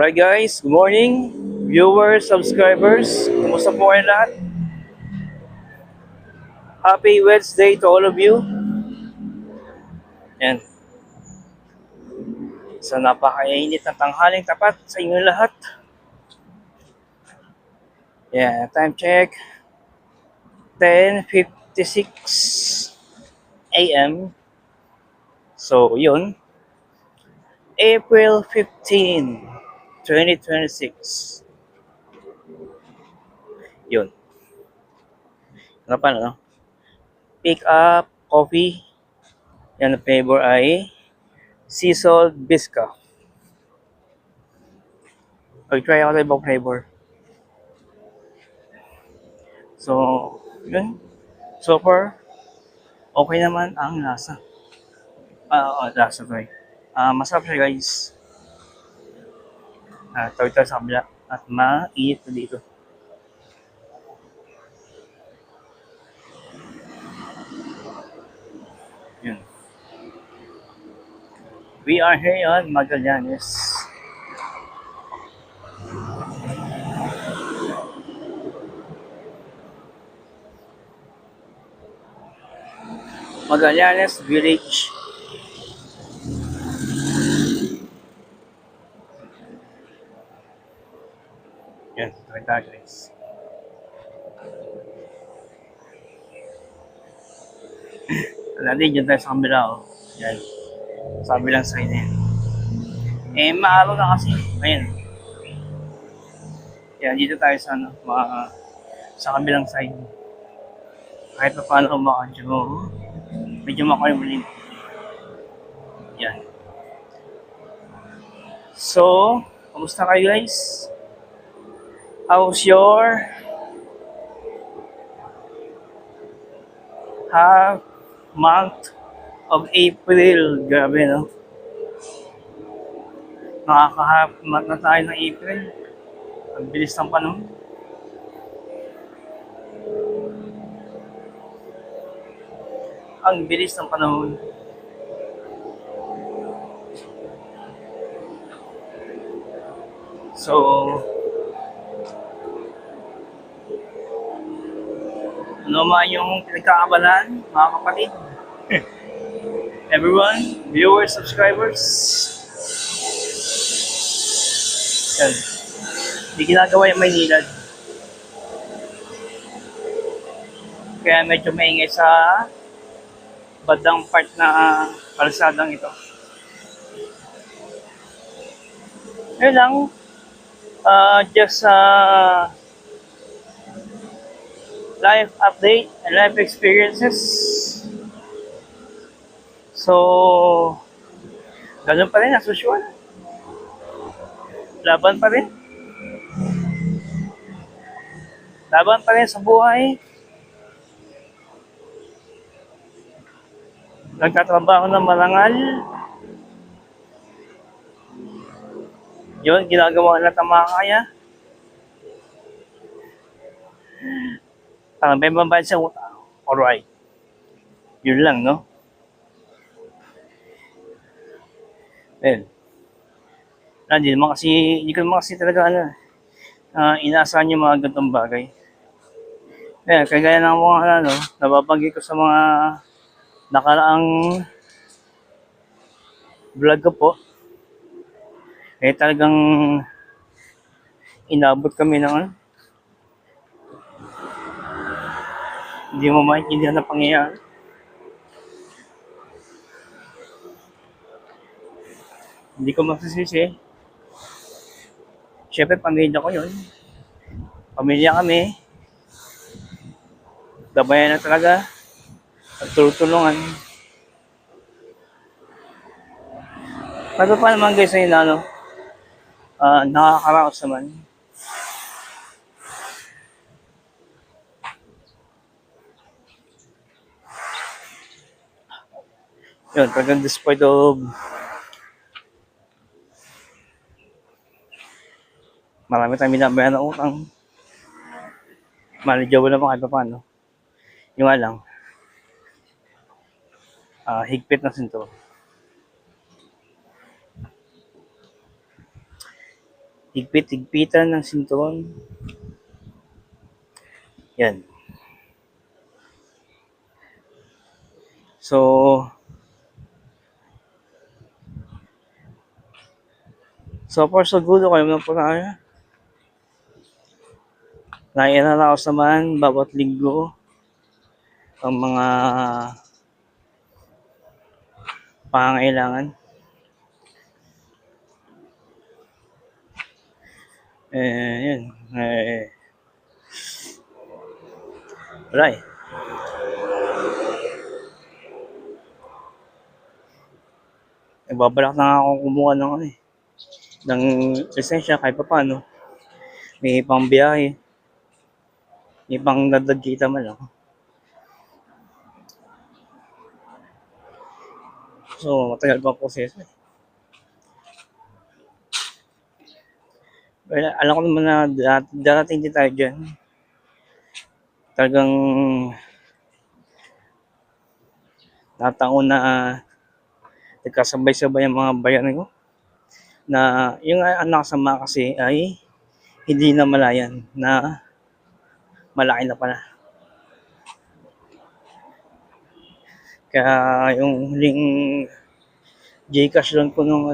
Alright guys, good morning. Viewers, subscribers, kumusta po kayo lahat? Happy Wednesday to all of you. Yan, sa napakainit na tanghaling tapat sa inyong lahat. Yeah, time check, 10:56 a.m. So, yun, April 15, 2026. Yun. Ano pa, no? Pick up coffee. Yan, ang flavor ay sea salt biscuit. Try ako sa ibang flavor. So, yun. So far, okay naman ang lasa. Lasa to eh. Masarap siya guys. Tawid tayo sa kabila. At mainit na dito. Yun. We are here on Magallanes. Magallanes Village. Yan, tawid tayo guys. Dati dyan tayo sa kabila oh. Yan. Sa kabilang side na yan. Maaraw na kasi. Ayan. Yan, dito tayo sa sa kabilang side. Kahit pa paano medyo makalimulim. Yan. So, kamusta kayo guys? How's your month of April? Grabe, no? Nakaka-half month na tayo ng April. Ang bilis ng panahon. Ang bilis ng panahon. So, ano man yung pinagkakabalan, mga kapatid? Everyone, viewers, subscribers. Yan. Hindi ginagawa yung Maynilad. Kaya medyo maingay sa bandang part na kalsadang ito. Yun lang. Just life update and life experiences. So, ganun pa rin, as usual. Laban pa rin. Laban pa rin sa buhay. Nagtatrabaho ng marangal. Yun, ginagawa lahat ng mga kaya. Parang may babayad sa utang. Alright. Yun lang, no? Well, hindi ko naman kasi talaga inaasahan yung mga gantong bagay. Kagaya ng mga nababanggit ko sa mga nakaraang vlog ko po, talagang inabot kami ng hindi mo maintindihan na pangyayari. Hindi ko masisisi. Siyempre, pamilya ko yun. Pamilya kami. Gabayan na talaga. At tulungan. Pero pa naman guys ay nakakaraos naman. Yun, talagang despite of marami tayong binabayan ng utang. Manageable naman kahit pa paano. Yung nga lang, higpit na sinto. Higpit-higpitan ng sinturon. Yan. So far so good. Okay naman po tayo. Naiaraos naman bawat linggo ang mga pangangailangan. Yun. Wala eh. Babalak na ako kumuha ng ng lisensya kahit pa paano. May pang biyahe. May pang dagdag kita man ako. So, matagal pa proseso eh. Well, alam ko naman na darating din tayo dyan. Talagang nataon na nagkasabay-sabay ang mga bayan ko na yung anak sama kasi ay hindi na malayan na malaki na pala. Kaya yung huling Gcash lang ko nung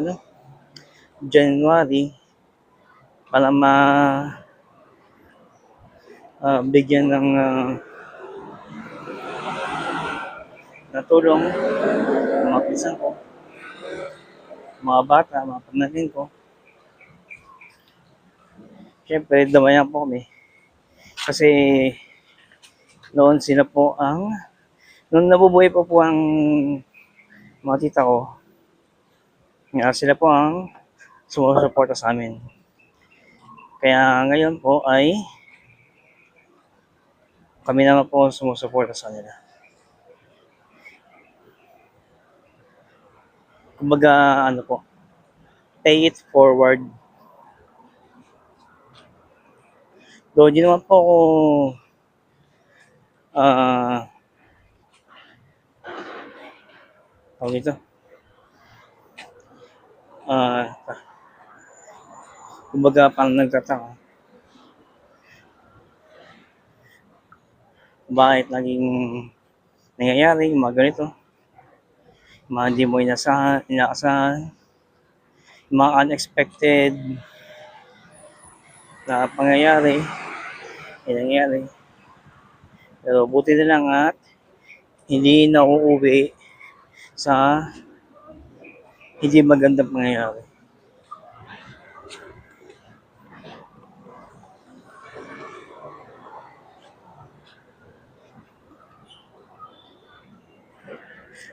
January para bigyan ng natulong mga pinsan ko, mga bata, mga pamangkin ko. Siyempre, damayan po kami. Kasi noon sila po nung nabubuhay po ang mga tita ko, sila po ang sumusuporta sa amin. Kaya ngayon po ay kami naman po sumusuporta sa nila. Kumbaga, pay it forward. Though, di naman po ako dito. Kumbaga, parang nagtataka. Bakit naging nangyayari yung mga ganito? Mga hindi mo inaasahan, mga unexpected na pangyayari, nangyayari. Pero buti na lang at hindi na uuwi sa hindi magandang pangyayari.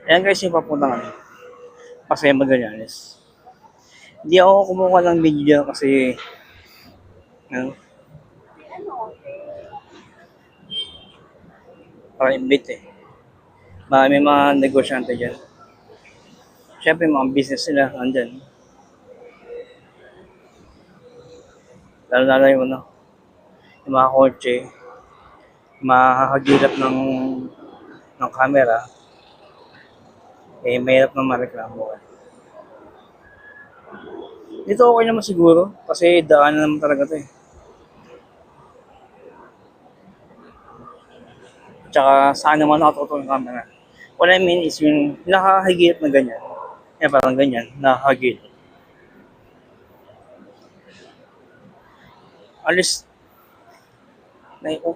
Ayan guys, yung papunta kami. Pasay Magallanes. Hindi ako kumuha ng video kasi para invite eh. Marami mga negosyante dyan. Siyempre mga business nila andyan. Lalo yung yung mga kotse, makakagilap ng camera, mahirap na mareklamo. Dito okay naman siguro, kasi daan naman talaga to eh. Tsaka saan naman nakatuto yung camera. What I mean is yung nakakagilap na ganyan. Parang ganyan, nakakagilap. Alis,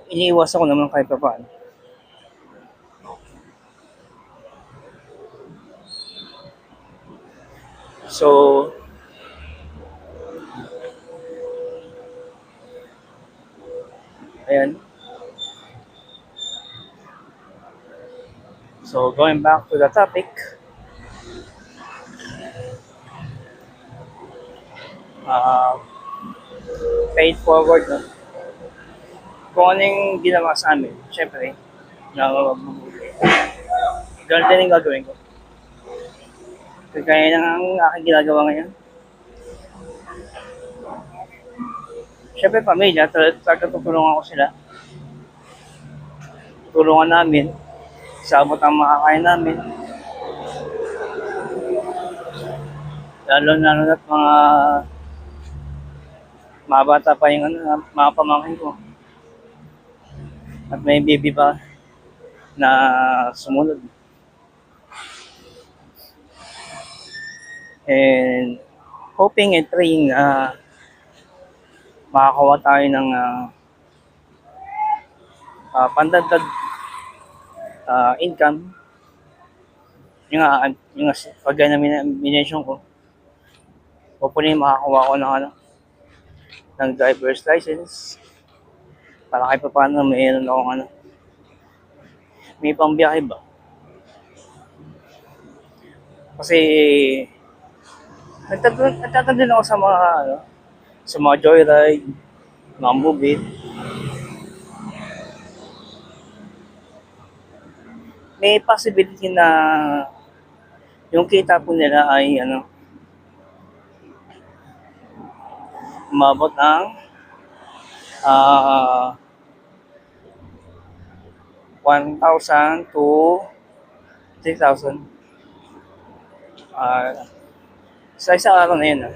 iniiwas ako naman kahit pa paano. So, ayan. So, going back to the topic, paid forward, no? Kung anong ginawa sa amin, syempre, ganun din yung gagawin ko. Kaya ang aking ginagawa ngayon. Syempre, pamilya, talagang tutulungan ko sila. Tutulungan namin. Sabot ang makakain namin. Lalo na mga Mabata pa yung ano, mga pamangkin ko. At may baby pa na sumunod. And hoping and praying na makakawa tayo ng pandagdag income. Yung pagka na minention ko, hopefully makakawa ko ng ng driver's license para kahit pa paano mayroon akong may pambiyahe ba. Kasi nagtatanong din ako sa mga sa mga joyride, mga movie. May possibility na yung kita po nila ay umabot ng 1,000 to 3,000 sa isang araw na yun.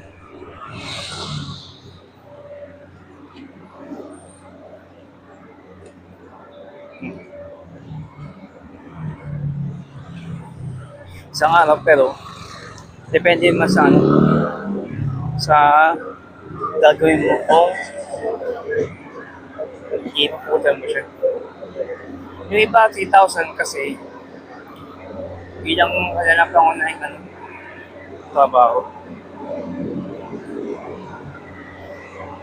Isang araw, pero depende naman sa gagawin mo kung ipuputan mo siya. Yung iba 3,000 kasi bilang kalalap lang ng trabaho.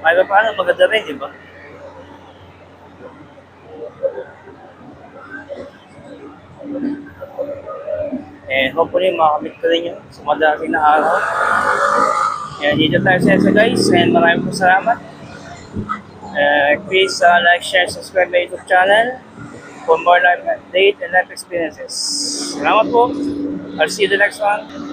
Kahit paano maganda rin, di ba? And hopefully makamit ko rin yun sa madami na araw. And dito tayo sa guys, and maraming po salamat. Please like, share, subscribe my YouTube channel for more life update and life experiences. Salamat po. I'll see you the next one.